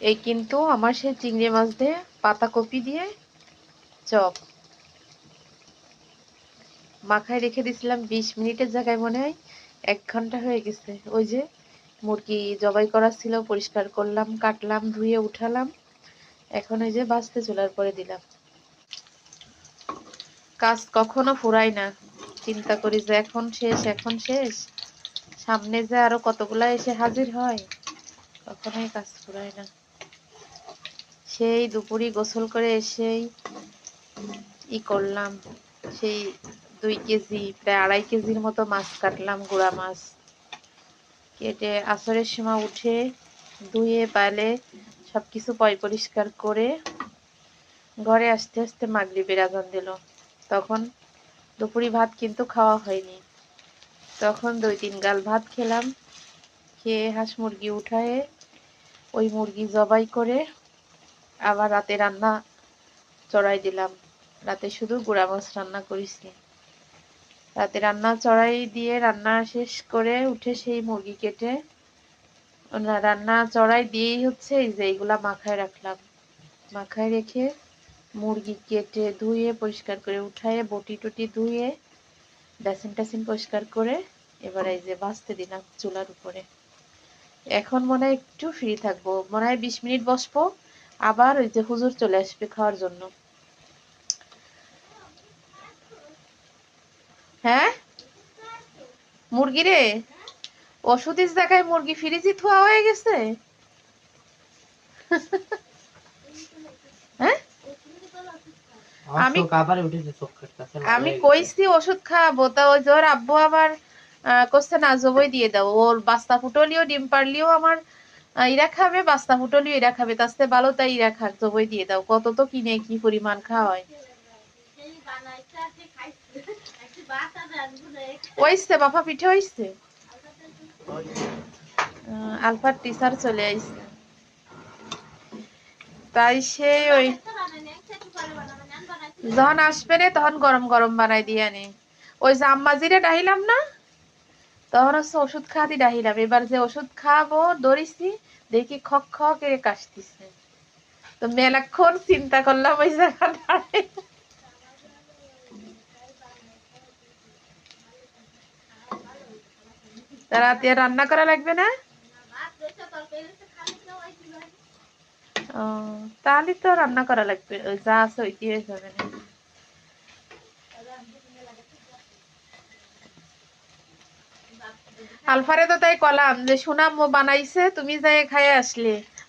এই কিন্তু আমার সেই চিংড়ি মাছ দিয়ে পাতাকপি দিয়ে চপ মাখায় রেখে দিয়েছিলাম 20 মিনিটের জায়গায় মনে হয় 1 ঘন্টা হয়ে গেছে। ওই যে মুরগি জবাই করা ছিল, পরিষ্কার করলাম, কাটলাম, ধুয়ে উঠালাম, এখন ওই যে ভাজতে চুলার পরে দিলাম। কাজ কখনো ফুরায় না, চিন্তা করি যে এখন শেষ এখন শেষ, সামনে যে আরো কতগুলা এসে হাজির হয়, কখনোই কাজ ফুরায় না। সেই দুপুরে গোসল করে এসেই করলাম, সেই 2 কেজি প্রায় 2.5 কেজির মতো মাছ কাটলাম, গুড়া মাছ কেটে আসরের সময় উঠে ধুয়ে পালে সবকিছু পরিষ্কার করে ঘরে আসতে আসতে মাগরিবের আজান দিল। তখন দুপুরি ভাত কিন্তু খাওয়া হয়নি, তখন 2-3 গাল ভাত খেলাম। খেয়ে হাঁস মুরগি উঠায়ে ওই মুরগি জবাই করে আবার রাতে রান্না চড়াই দিলাম। রাতে শুধু গুড়া মাছ রান্না করেছি। রাতে রান্না চড়াই দিয়ে রান্না শেষ করে উঠে সেই মুরগি কেটে রান্না চড়াই দিয়েই হচ্ছে এই যে এইগুলা মাখায় রাখলাম। মাখায় রেখে মুরগি কেটে ধুয়ে পরিষ্কার করে উঠায়ে বটি টটি ধুয়ে বেসিন টেসিন পরিষ্কার করে এবার এই যে ভাজতে দিলাম চুলার উপরে। এখন মনে হয় একটু ফ্রি থাকবো, মনে হয় 20 মিনিট বসবো, আবার ওই যে হুজুর চলে আসবে খাওয়ার জন্য। হ্যাঁ মুরগি রে, ওষুধের জায়গায় মুরগি ফ্রিজে থোয়া হয়ে গেছে। হ্যাঁ আমি কইছি ওষুধ খাওয়াবো, তা ওই যে ওর আব্বু আবার করছে না জবই দিয়ে দাও, ওর বাস্তা ফুটলিও ডিম পারলিও আমার ইরা খাবে, বাস্তা ফুটলিও ইরা খাবে, তার চেয়ে ভালো তাই ইরা খাক, জবই দিয়ে দাও। কত তো কিনে কি পরিমাণ খাওয়ায়। ওইছে বাফা পিঠে হইছে, আলফার টিচার চলে আইছে, তাই সে ওই যখন আসবে রে তখন গরম গরম বানাই দিয়ে আনি। ওই যে আম্মাজিরে ডাহিলাম না, তখন হচ্ছে ওষুধ খাওয়াতে ডাহিলাম, এবার যে ওষুধ খাওয়াবো দৌড়িছি, দেখি খক খক করে কাশতেছে, তো মেলাক্ষণ চিন্তা করলাম ওই জায়গাটায়। রাতে রান্না করা লাগবে না? ও, তাহলে তো রান্না করা লাগবে, যা আছে ওইটি হয়ে যাবে না। আলফারে তো তাই কলাম যে সুনাম ও বানাইছে, তুমি যাই খাইয়ে আসলে।